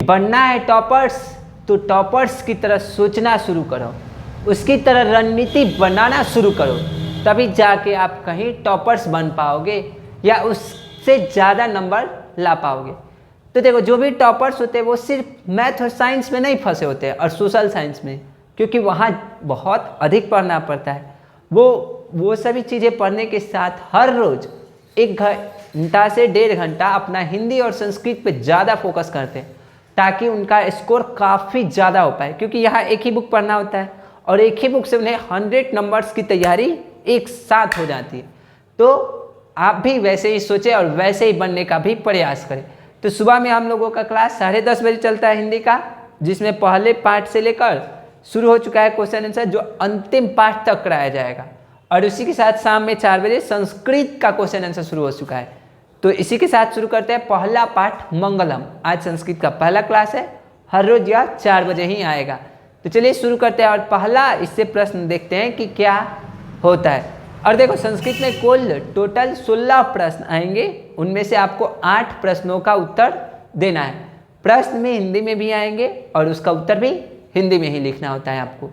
बनना है टॉपर्स तो टॉपर्स की तरह सोचना शुरू करो, उसकी तरह रणनीति बनाना शुरू करो, तभी जाके आप कहीं टॉपर्स बन पाओगे या उससे ज़्यादा नंबर ला पाओगे। तो देखो जो भी टॉपर्स होते हैं वो सिर्फ मैथ और साइंस में नहीं फंसे होते हैं और सोशल साइंस में, क्योंकि वहाँ बहुत अधिक पढ़ना पड़ता है। वो सभी चीज़ें पढ़ने के साथ हर रोज़ 1 घंटा से 1.5 घंटा अपना हिंदी और संस्कृत पे ज़्यादा फोकस करते हैं ताकि उनका स्कोर काफ़ी ज़्यादा हो पाए, क्योंकि यहाँ एक ही बुक पढ़ना होता है और एक ही बुक से उन्हें 100 नंबर्स की तैयारी एक साथ हो जाती है। तो आप भी वैसे ही सोचें और वैसे ही बनने का भी प्रयास करें। तो सुबह में हम लोगों का क्लास 10:30 बजे चलता है हिंदी का, जिसमें पहले पार्ट से लेकर शुरू हो चुका है क्वेश्चन आंसर, जो अंतिम पार्ट तक कराया जाएगा। और उसी के साथ शाम में 4 बजे संस्कृत का क्वेश्चन आंसर शुरू हो चुका है। तो इसी के साथ शुरू करते हैं पहला पाठ मंगलम। आज संस्कृत का पहला क्लास है, हर रोज यह 4 बजे ही आएगा। तो चलिए शुरू करते हैं और पहला इससे प्रश्न देखते हैं कि क्या होता है। और देखो संस्कृत में कुल टोटल 16 प्रश्न आएंगे, उनमें से आपको 8 प्रश्नों का उत्तर देना है। प्रश्न में हिंदी में भी आएंगे और उसका उत्तर भी हिंदी में ही लिखना होता है आपको।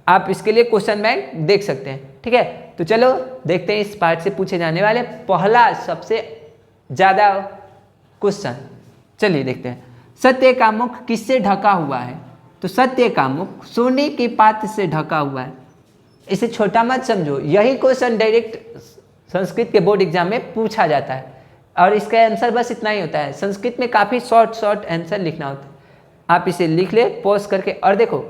आप इसके लिए क्वेश्चन बैंक देख सकते हैं, ठीक है। तो चलो देखते हैं इस पार्ट से पूछे जाने वाले पहला सबसे ज़्यादा क्वेश्चन। चलिए देखते हैं। सत्य का मुख किससे ढका हुआ है? तो सत्य का मुख सोने के पात्र से ढका हुआ है। इसे छोटा मत समझो, यही क्वेश्चन डायरेक्ट संस्कृत के बोर्ड एग्जाम में पूछा जाता है और इसका आंसर बस इतना ही होता है। संस्कृत में काफ़ी शॉर्ट आंसर लिखना होता है। आप इसे लिख ले पॉज करके। और देखो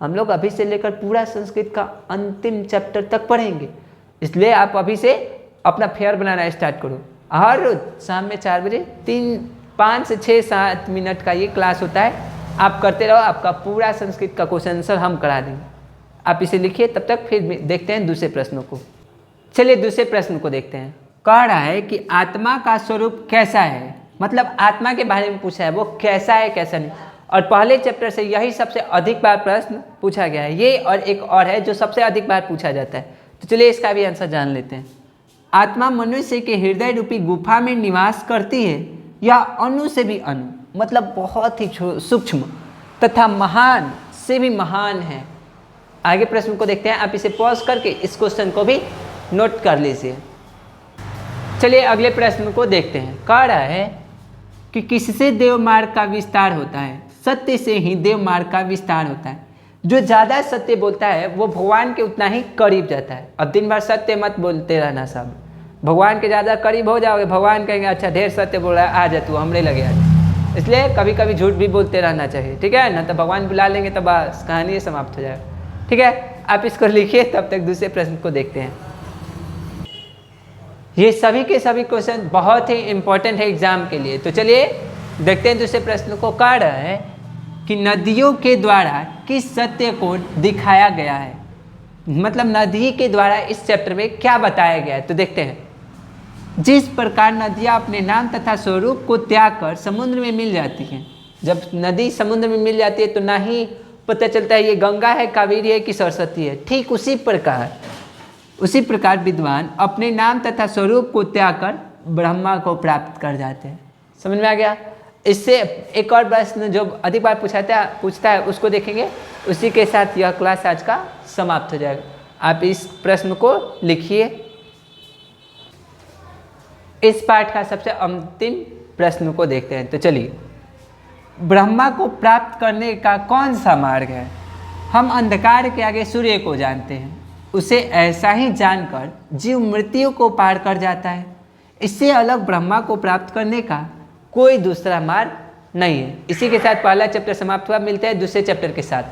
हम लोग अभी से लेकर पूरा संस्कृत का अंतिम चैप्टर तक पढ़ेंगे, इसलिए आप अभी से अपना फेयर बनाना स्टार्ट करो। हर रोज शाम में 4 बजे 5 से 6-7 मिनट का ये क्लास होता है। आप करते रहो, आपका पूरा संस्कृत का क्वेश्चन आंसर हम करा देंगे। आप इसे लिखिए, तब तक फिर देखते हैं दूसरे प्रश्नों को। चलिए दूसरे प्रश्न को देखते हैं। कह रहा है कि आत्मा का स्वरूप कैसा है, मतलब आत्मा के बारे में पूछा है, वो कैसा है कैसा नहीं। और पहले चैप्टर से यही सबसे अधिक बार प्रश्न पूछा गया है। ये और एक और है जो सबसे अधिक बार पूछा जाता है। तो चलिए इसका भी आंसर जान लेते हैं। आत्मा मनुष्य के हृदय रूपी गुफा में निवास करती है या अणु से भी अणु, मतलब बहुत ही सूक्ष्म तथा महान से भी महान है। आगे प्रश्न को देखते हैं। आप इसे पॉज करके इस क्वेश्चन को भी नोट कर लीजिए। चलिए अगले प्रश्न को देखते हैं। कह रहा है कि किससे देव मार्ग का विस्तार होता है? सत्य से ही देव मार्ग का विस्तार होता है। जो ज़्यादा सत्य बोलता है वो भगवान के उतना ही करीब जाता है। अब दिन भर सत्य मत बोलते रहना, सब भगवान के ज़्यादा करीब हो जाओगे, भगवान कहेंगे अच्छा ढेर सत्य बोल रहा है, आ जा तू हमरे लगे आ जा। इसलिए कभी कभी झूठ भी बोलते रहना चाहिए, ठीक है ना। तो भगवान बुला लेंगे तो बस कहानी समाप्त हो जाएगा, ठीक है। आप इसको लिखिए, तब तक दूसरे प्रश्न को देखते हैं। ये सभी के सभी क्वेश्चन बहुत ही इंपॉर्टेंट है एग्जाम के लिए। तो चलिए देखते हैं दूसरे प्रश्न को। कह रहा है कि नदियों के द्वारा किस सत्य को दिखाया गया है, मतलब नदी के द्वारा इस चैप्टर में क्या बताया गया है। तो देखते हैं। जिस प्रकार नदियाँ अपने नाम तथा स्वरूप को त्याग कर समुद्र में मिल जाती हैं, जब नदी समुद्र में मिल जाती है तो ना ही पता चलता है ये गंगा है, कावेरी है कि सरस्वती है। ठीक उसी प्रकार विद्वान अपने नाम तथा स्वरूप को त्याग कर ब्रह्मा को प्राप्त कर जाते हैं। समझ में आ गया। इससे एक और प्रश्न जो अधिक बार पूछता है उसको देखेंगे। उसी के साथ यह क्लास आज का समाप्त हो जाएगा। आप इस प्रश्न को लिखिए। इस पाठ का सबसे अंतिम प्रश्न को देखते हैं। तो चलिए, ब्रह्मा को प्राप्त करने का कौन सा मार्ग है? हम अंधकार के आगे सूर्य को जानते हैं, उसे ऐसा ही जानकर जीव मृत्यु को पार कर जाता है। इससे अलग ब्रह्मा को प्राप्त करने का कोई दूसरा मार्ग नहीं है। इसी के साथ पहला चैप्टर समाप्त हुआ। मिलते हैं दूसरे चैप्टर के साथ।